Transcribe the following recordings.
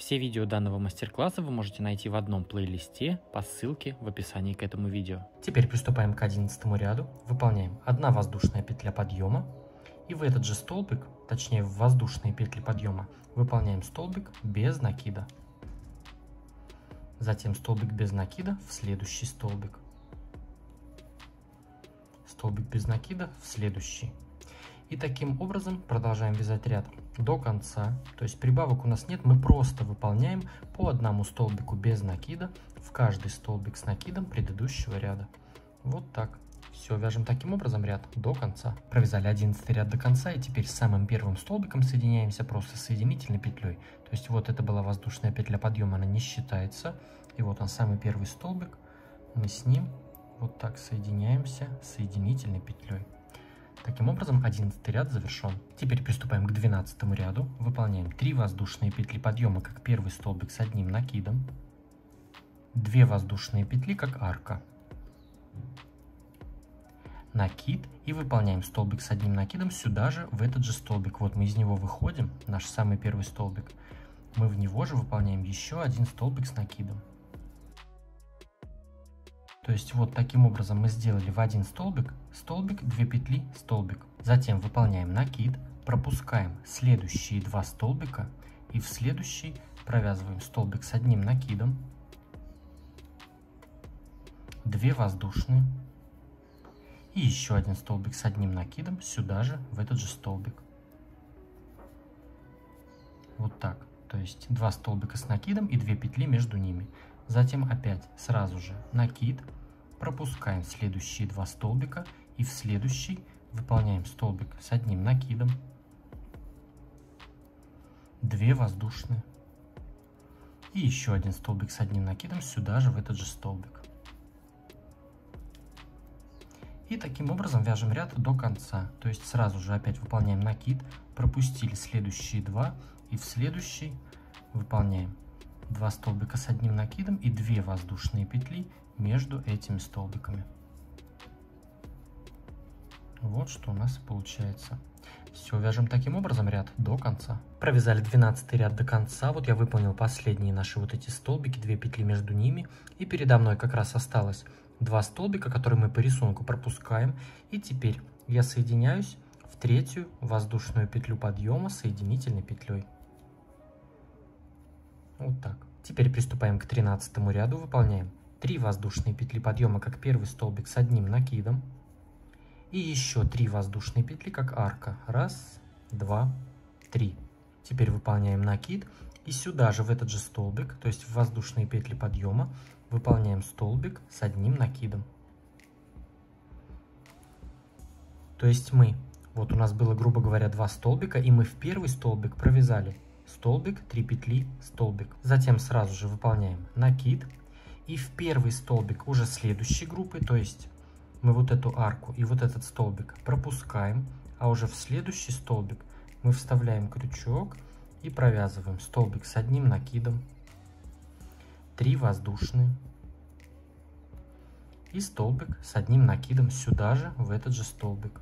Все видео данного мастер-класса вы можете найти в одном плейлисте по ссылке в описании к этому видео. Теперь приступаем к 11 ряду. Выполняем 1 воздушная петля подъема. И в этот же столбик, точнее в воздушные петли подъема, выполняем столбик без накида. Затем столбик без накида в следующий столбик. Столбик без накида в следующий. И таким образом продолжаем вязать ряд до конца. То есть прибавок у нас нет, мы просто выполняем по одному столбику без накида в каждый столбик с накидом предыдущего ряда. Вот так. Все, вяжем таким образом ряд до конца. Провязали 11 ряд до конца, и теперь с самым первым столбиком соединяемся просто соединительной петлей. То есть вот это была воздушная петля подъема, она не считается. И вот он, самый первый столбик, мы с ним вот так соединяемся соединительной петлей. Таким образом 11 ряд завершен. Теперь приступаем к 12 ряду. Выполняем 3 воздушные петли подъема как первый столбик с одним накидом, 2 воздушные петли как арка, накид, и выполняем столбик с одним накидом сюда же, в этот же столбик. Вот мы из него выходим, наш самый первый столбик, мы в него же выполняем еще один столбик с накидом. То есть вот таким образом мы сделали в один столбик, столбик, 2 петли, столбик. Затем выполняем накид, пропускаем следующие 2 столбика и в следующий провязываем столбик с одним накидом, 2 воздушные и еще один столбик с одним накидом сюда же, в этот же столбик. Вот так. То есть 2 столбика с накидом и 2 петли между ними. Затем опять сразу же накид, пропускаем следующие 2 столбика и в следующий выполняем столбик с одним накидом, 2 воздушные и еще один столбик с одним накидом сюда же, в этот же столбик. И таким образом вяжем ряд до конца. То есть сразу же опять выполняем накид, пропустили следующие 2 и в следующий выполняем 2 столбика с одним накидом и 2 воздушные петли между этими столбиками. Вот что у нас получается. Все, вяжем таким образом ряд до конца. Провязали 12 ряд до конца. Вот я выполнил последние наши вот эти столбики, 2 петли между ними. И передо мной как раз осталось 2 столбика, которые мы по рисунку пропускаем. И теперь я соединяюсь в 3-ю воздушную петлю подъема соединительной петлей. Вот так. Теперь приступаем к 13 ряду. Выполняем 3 воздушные петли подъема как первый столбик с одним накидом. И еще 3 воздушные петли как арка. 1, 2, 3. Теперь выполняем накид. И сюда же в этот же столбик, то есть в воздушные петли подъема, выполняем столбик с одним накидом. То есть мы, вот у нас было, грубо говоря, 2 столбика, и мы в первый столбик провязали столбик, 3 петли, столбик. Затем сразу же выполняем накид. И в первый столбик уже следующей группы, то есть мы вот эту арку и вот этот столбик пропускаем, а уже в следующий столбик мы вставляем крючок и провязываем столбик с одним накидом, 3 воздушные и столбик с одним накидом сюда же, в этот же столбик.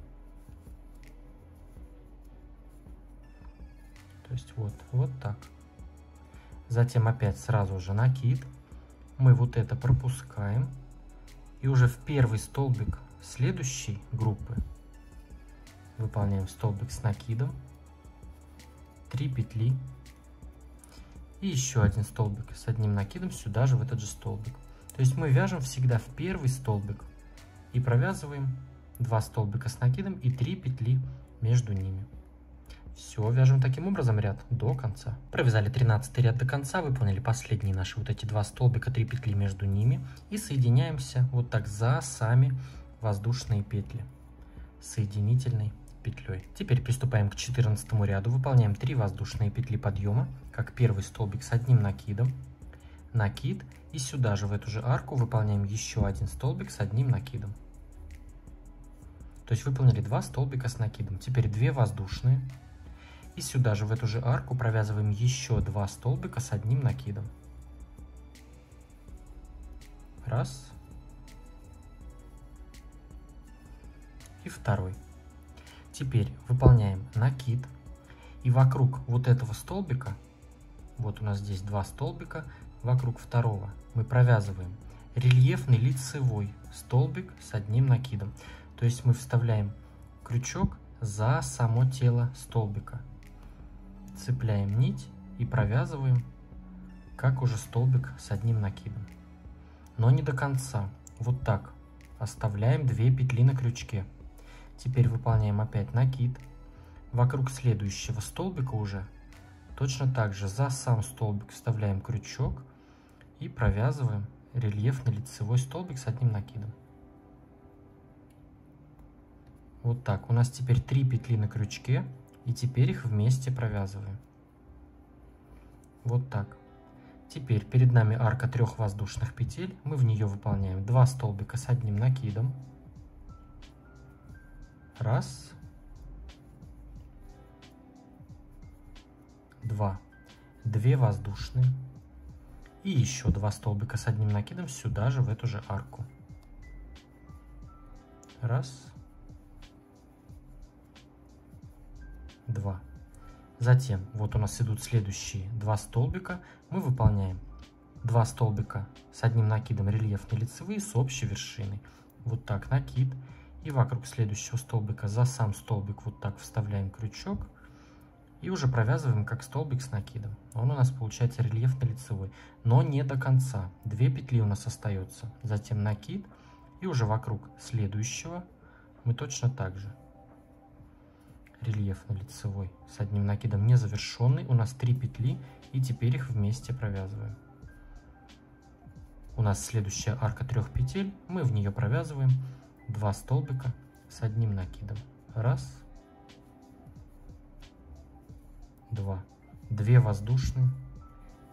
То есть вот так. Затем опять сразу же накид. Мы вот это пропускаем. И уже в первый столбик следующей группы выполняем столбик с накидом, 3 петли и еще один столбик с одним накидом сюда же, в этот же столбик. То есть мы вяжем всегда в первый столбик и провязываем 2 столбика с накидом и 3 петли между ними. Все, вяжем таким образом ряд до конца. Провязали 13 ряд до конца, выполнили последние наши вот эти 2 столбика, 3 петли между ними и соединяемся вот так за сами воздушные петли соединительной петлей. Теперь приступаем к 14 ряду, выполняем 3 воздушные петли подъема как первый столбик с одним накидом, накид, и сюда же в эту же арку выполняем еще один столбик с одним накидом. То есть выполнили 2 столбика с накидом. Теперь 2 воздушные. И сюда же в эту же арку провязываем еще 2 столбика с одним накидом. 1 и 2. Теперь выполняем накид. И вокруг вот этого столбика вот у нас здесь 2 столбика, вокруг второго мы провязываем рельефный лицевой столбик с одним накидом. То есть мы вставляем крючок за само тело столбика, цепляем нить и провязываем как уже столбик с одним накидом, но не до конца. Вот так оставляем 2 петли на крючке. Теперь выполняем опять накид. Вокруг следующего столбика уже точно так же за сам столбик вставляем крючок и провязываем рельефный лицевой столбик с одним накидом. Вот так. У нас теперь 3 петли на крючке, и теперь их вместе провязываем. Вот так. Теперь перед нами арка 3 воздушных петель. Мы в нее выполняем 2 столбика с одним накидом. Раз. 2. 2 воздушные. И еще 2 столбика с одним накидом сюда же, в эту же арку. Раз. 2. Затем вот у нас идут следующие 2 столбика. Мы выполняем 2 столбика с одним накидом рельефные лицевые с общей вершиной. Вот так накид. И вокруг следующего столбика за сам столбик вот так вставляем крючок. И уже провязываем как столбик с накидом. Он у нас получается рельефно лицевой, но не до конца. 2 петли у нас остается. Затем накид. И уже вокруг следующего мы точно так же. Рельефно лицевой с одним накидом не завершенный. У нас 3 петли. И теперь их вместе провязываем. У нас следующая арка 3 петель. Мы в нее провязываем 2 столбика с одним накидом. Раз. 2. 2 воздушные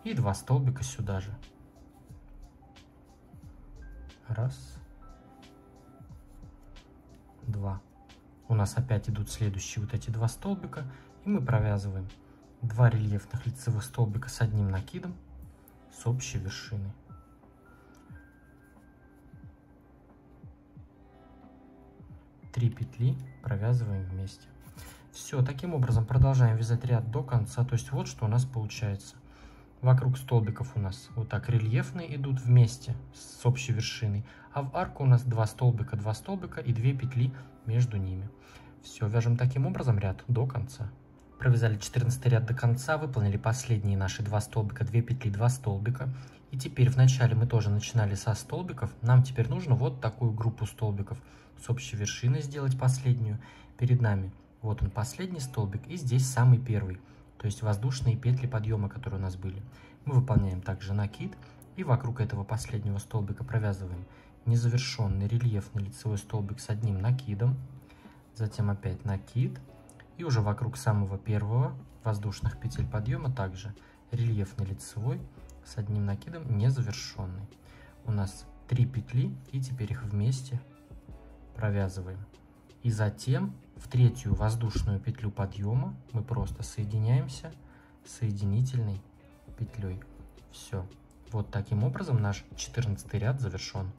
и 2 столбика сюда же. Раз. 2. У нас опять идут следующие вот эти 2 столбика, и мы провязываем 2 рельефных лицевых столбика с одним накидом с общей вершиной. Три петли провязываем вместе. Все, таким образом продолжаем вязать ряд до конца. То есть вот что у нас получается. Вокруг столбиков у нас вот так рельефные идут вместе с общей вершиной. А в арку у нас 2 столбика и 2 петли между ними. Все, вяжем таким образом ряд до конца. Провязали 14 ряд до конца, выполнили последние наши 2 столбика, 2 петли, 2 столбика. И теперь вначале мы тоже начинали со столбиков. Нам теперь нужно вот такую группу столбиков с общей вершиной сделать последнюю. Перед нами вот он последний столбик, и здесь самый первый, то есть воздушные петли подъема, которые у нас были. Мы выполняем также накид, и вокруг этого последнего столбика провязываем незавершенный рельефный лицевой столбик с одним накидом, затем опять накид, и уже вокруг самого первого воздушных петель подъема также рельефный лицевой с одним накидом незавершенный. У нас 3 петли, и теперь их вместе провязываем. И затем в третью воздушную петлю подъема мы просто соединяемся соединительной петлей. Все. Вот таким образом наш 14 ряд завершен.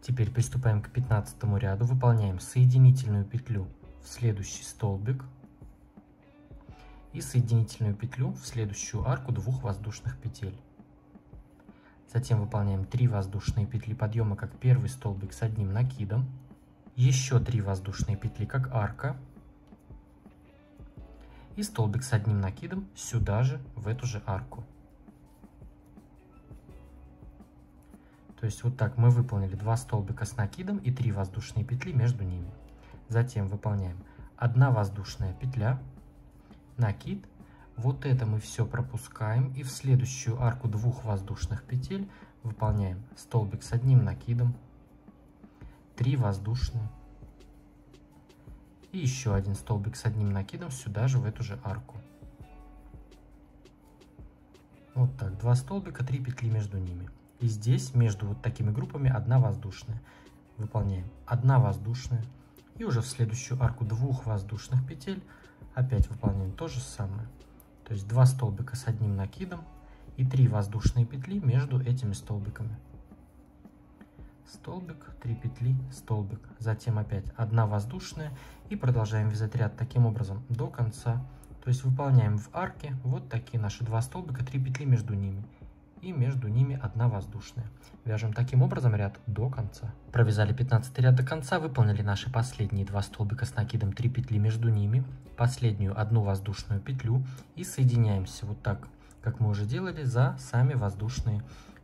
Теперь приступаем к 15 ряду. Выполняем соединительную петлю в следующий столбик и соединительную петлю в следующую арку 2 воздушных петель. Затем выполняем 3 воздушные петли подъема как первый столбик с одним накидом. Еще 3 воздушные петли как арка. И столбик с одним накидом сюда же, в эту же арку. То есть вот так мы выполнили 2 столбика с накидом и 3 воздушные петли между ними. Затем выполняем 1 воздушная петля, накид. Вот это мы все пропускаем, и в следующую арку 2 воздушных петель выполняем столбик с одним накидом, 3 воздушные и еще 1 столбик с одним накидом сюда же, в эту же арку. Вот так, 2 столбика, 3 петли между ними. И здесь между вот такими группами 1 воздушная. Выполняем 1 воздушная, и уже в следующую арку 2 воздушных петель опять выполняем то же самое. То есть 2 столбика с одним накидом и 3 воздушные петли между этими столбиками. Столбик, 3 петли, столбик. Затем опять 1 воздушная, и продолжаем вязать ряд таким образом до конца То есть выполняем в арке вот такие наши 2 столбика, 3 петли между ними. И между ними 1 воздушная. Вяжем таким образом ряд до конца. Провязали 15 ряд до конца, выполнили наши последние 2 столбика с накидом, 3 петли между ними, последнюю 1 воздушную петлю и соединяемся вот так, как мы уже делали, за сами воздушные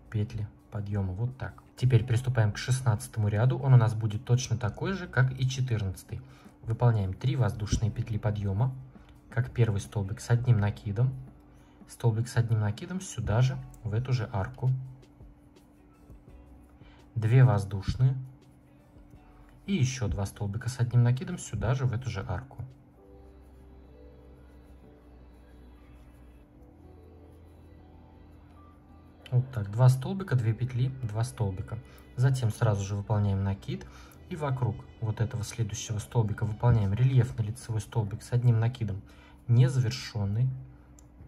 петли подъема. Вот так. Теперь приступаем к 16 ряду. Он у нас будет точно такой же, как и 14. Выполняем 3 воздушные петли подъема, как первый столбик с одним накидом. Столбик с одним накидом сюда же, в эту же арку. 2 воздушные. И еще 2 столбика с одним накидом сюда же, в эту же арку. Вот так. 2 столбика, 2 петли, 2 столбика. Затем сразу же выполняем накид. И вокруг вот этого следующего столбика выполняем рельефный лицевой столбик с одним накидом, не завершенный.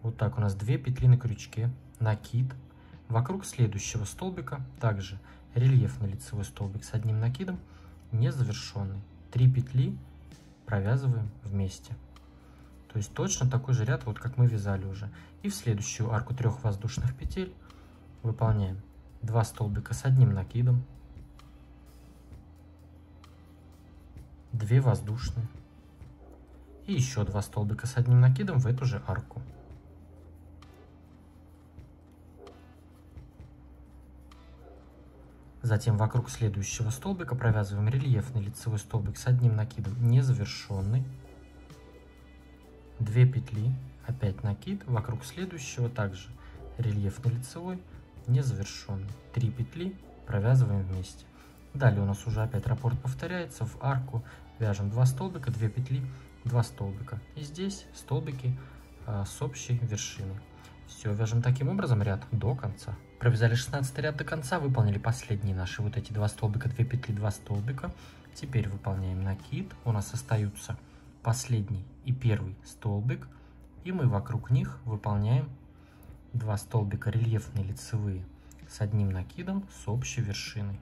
Вот так у нас 2 петли на крючке, накид. Вокруг следующего столбика также рельефный лицевой столбик с одним накидом, не завершенный. 3 петли провязываем вместе. То есть точно такой же ряд, вот как мы вязали уже. И в следующую арку 3 воздушных петель выполняем 2 столбика с одним накидом, 2 воздушные и еще 2 столбика с одним накидом в эту же арку. Затем вокруг следующего столбика провязываем рельефный лицевой столбик с одним накидом, не завершенный, 2 петли, опять накид, вокруг следующего также рельефный лицевой, не завершенный, 3 петли провязываем вместе. Далее у нас уже опять раппорт повторяется, в арку вяжем 2 столбика, 2 петли, 2 столбика. И здесь столбики с общей вершиной. Все, вяжем таким образом ряд до конца. Провязали 16 ряд до конца, выполнили последние наши вот эти 2 столбика, 2 петли, 2 столбика. Теперь выполняем накид. У нас остаются последний и первый столбик. И мы вокруг них выполняем 2 столбика рельефные лицевые с одним накидом с общей вершиной.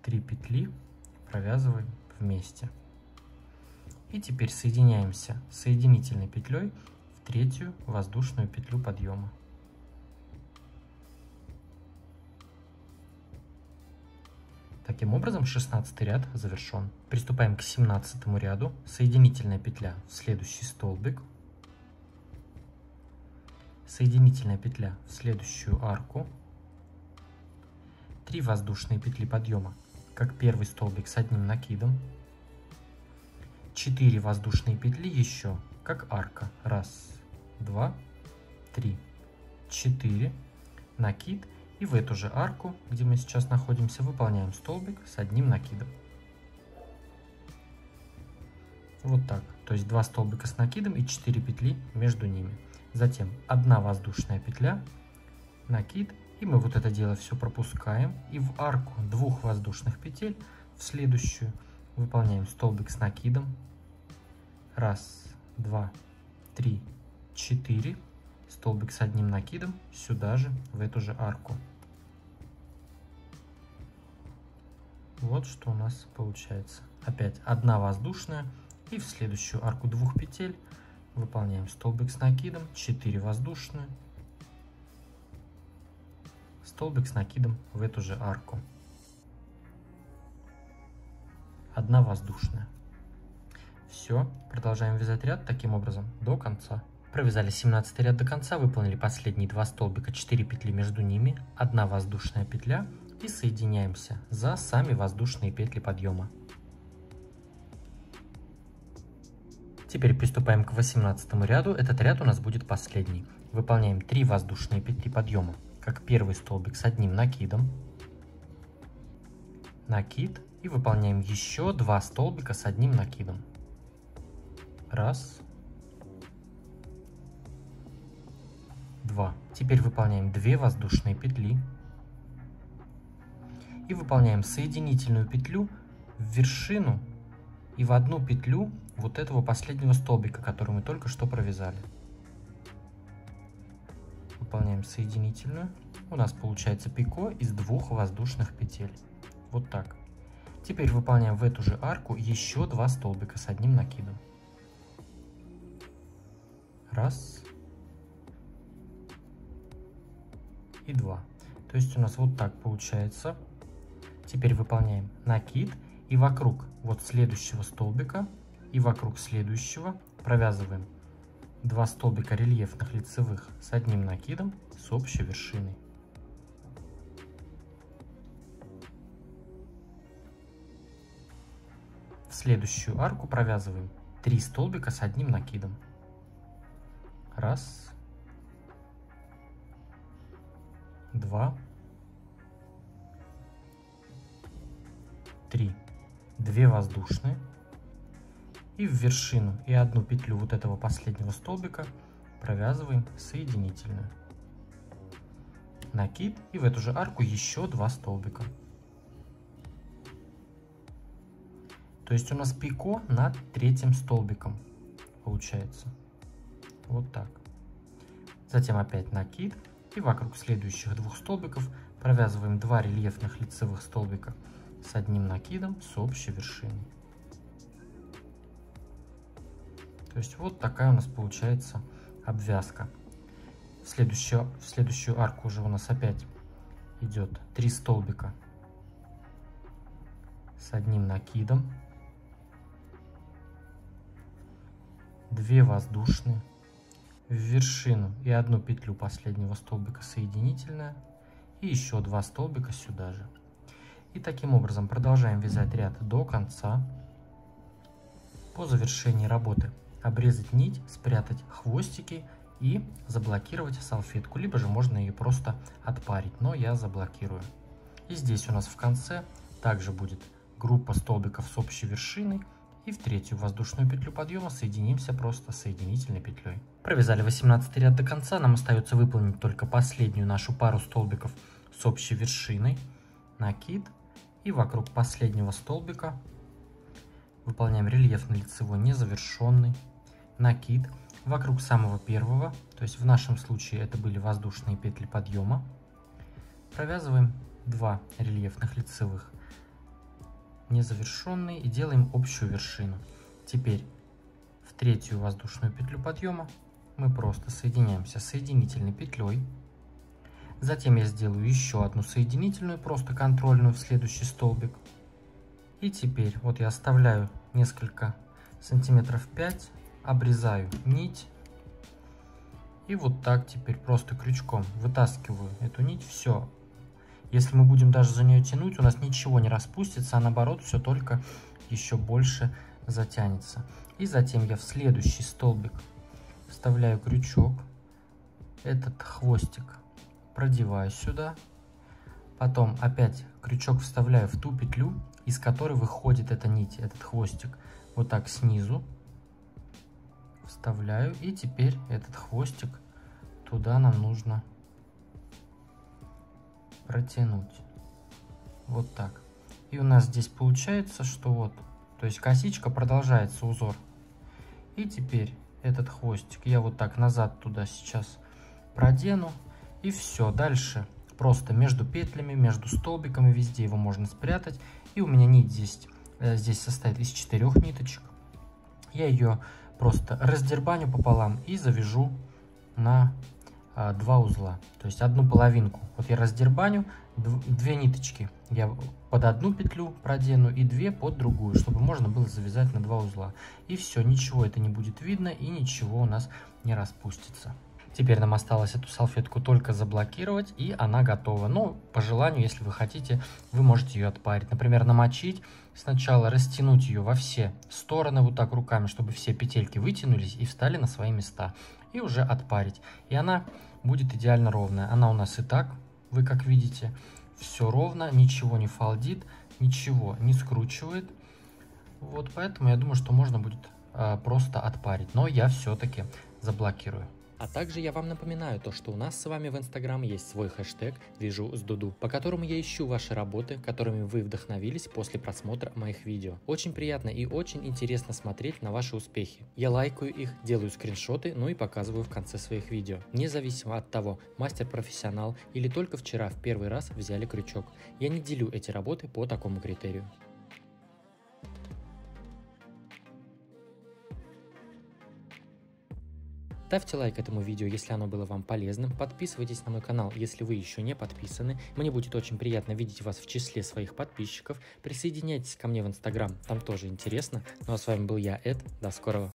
3 петли провязываем вместе. И теперь соединяемся соединительной петлей в третью воздушную петлю подъема. Таким образом 16 ряд завершен. Приступаем к 17 ряду. Соединительная петля в следующий столбик. Соединительная петля в следующую арку. 3 воздушные петли подъема, как первый столбик с одним накидом. 4 воздушные петли еще, как арка. 1, 2, 3, 4. Накид. И в эту же арку, где мы сейчас находимся, выполняем столбик с одним накидом. Вот так. То есть 2 столбика с накидом и 4 петли между ними. Затем 1 воздушная петля, накид. И мы вот это дело все пропускаем. И в арку 2 воздушных петель в следующую выполняем столбик с накидом. 1, 2, 3, 4. Столбик с одним накидом сюда же, в эту же арку. Вот что у нас получается. Опять 1 воздушная. И в следующую арку 2 петель выполняем столбик с накидом, 4 воздушные. Столбик с накидом в эту же арку. 1 воздушная. Все, продолжаем вязать ряд таким образом до конца. Провязали 17 ряд до конца, выполнили последние 2 столбика, 4 петли между ними, 1 воздушная петля и соединяемся за сами воздушные петли подъема. Теперь приступаем к 18 ряду. Этот ряд у нас будет последний. Выполняем 3 воздушные петли подъема, как первый столбик с одним накидом, накид, и выполняем еще 2 столбика с одним накидом. 1, 2. Теперь выполняем 2 воздушные петли и выполняем соединительную петлю в вершину и в одну петлю вот этого последнего столбика, который мы только что провязали. Выполняем соединительную. У нас получается пико из 2 воздушных петель. Вот так. Теперь выполняем в эту же арку еще 2 столбика с одним накидом. Раз. И 2. То есть у нас вот так получается. Теперь выполняем накид и вокруг вот следующего столбика и вокруг следующего провязываем 2 столбика рельефных лицевых с одним накидом с общей вершиной. В следующую арку провязываем 3 столбика с одним накидом. Раз. 2, 3, 2 воздушные, и в вершину и одну петлю вот этого последнего столбика провязываем соединительную. Накид и в эту же арку еще 2 столбика. То есть у нас пико над 3-м столбиком получается. Вот так. Затем опять накид. И вокруг следующих 2 столбиков провязываем 2 рельефных лицевых столбика с одним накидом с общей вершиной. То есть вот такая у нас получается обвязка. В следующую арку уже у нас опять идет 3 столбика с одним накидом, 2 воздушные, в вершину и одну петлю последнего столбика соединительная и еще 2 столбика сюда же. И таким образом продолжаем вязать ряд до конца. По завершении работы обрезать нить, спрятать хвостики и заблокировать салфетку, либо же можно ее просто отпарить, но я заблокирую. И здесь у нас в конце также будет группа столбиков с общей вершиной. И в 3-ю воздушную петлю подъема соединимся просто соединительной петлей. Провязали 18 ряд до конца, нам остается выполнить только последнюю нашу пару столбиков с общей вершиной, накид, и вокруг последнего столбика выполняем рельефный лицевой незавершенный, накид, вокруг самого первого, то есть в нашем случае это были воздушные петли подъема, провязываем 2 рельефных лицевых незавершенный и делаем общую вершину. Теперь в 3-ю воздушную петлю подъема мы просто соединяемся соединительной петлей. Затем я сделаю еще одну соединительную, просто контрольную в следующий столбик. И теперь вот я оставляю несколько сантиметров 5, обрезаю нить. И вот так теперь просто крючком вытаскиваю эту нить. Все. Если мы будем даже за нее тянуть, у нас ничего не распустится, а наоборот все только еще больше затянется. И затем я в следующий столбик вставляю крючок, этот хвостик продеваю сюда, потом опять крючок вставляю в ту петлю, из которой выходит эта нить, этот хвостик, вот так снизу вставляю, и теперь этот хвостик туда нам нужно протянуть. Вот так. И у нас здесь получается, что вот, то есть косичка, продолжается узор. И теперь этот хвостик я вот так назад туда сейчас продену. И все. Дальше просто между петлями, между столбиками, везде его можно спрятать. И у меня нить здесь состоит из 4 ниточек. Я ее просто раздербаню пополам и завяжу на 2 узла, то есть одну половинку. Вот я раздербаню, 2 ниточки я под одну петлю продену и 2 под другую, чтобы можно было завязать на 2 узла. И все, ничего это не будет видно и ничего у нас не распустится. Теперь нам осталось эту салфетку только заблокировать, и она готова. Но по желанию, если вы хотите, вы можете ее отпарить. Например, намочить, сначала растянуть ее во все стороны вот так руками, чтобы все петельки вытянулись и встали на свои места. И уже отпарить. И она будет идеально ровная. Она у нас и так, вы как видите, все ровно, ничего не фалдит, ничего не скручивает. Вот поэтому я думаю, что можно будет просто отпарить. Но я все-таки заблокирую. А также я вам напоминаю то, что у нас с вами в Instagram есть свой хэштег «Вяжу с Дуду», по которому я ищу ваши работы, которыми вы вдохновились после просмотра моих видео. Очень приятно и очень интересно смотреть на ваши успехи. Я лайкаю их, делаю скриншоты, ну и показываю в конце своих видео. Независимо от того, мастер-профессионал или только вчера в первый раз взяли крючок. Я не делю эти работы по такому критерию. Ставьте лайк этому видео, если оно было вам полезным. Подписывайтесь на мой канал, если вы еще не подписаны. Мне будет очень приятно видеть вас в числе своих подписчиков. Присоединяйтесь ко мне в Инстаграм, там тоже интересно. Ну а с вами был я, Эд. До скорого.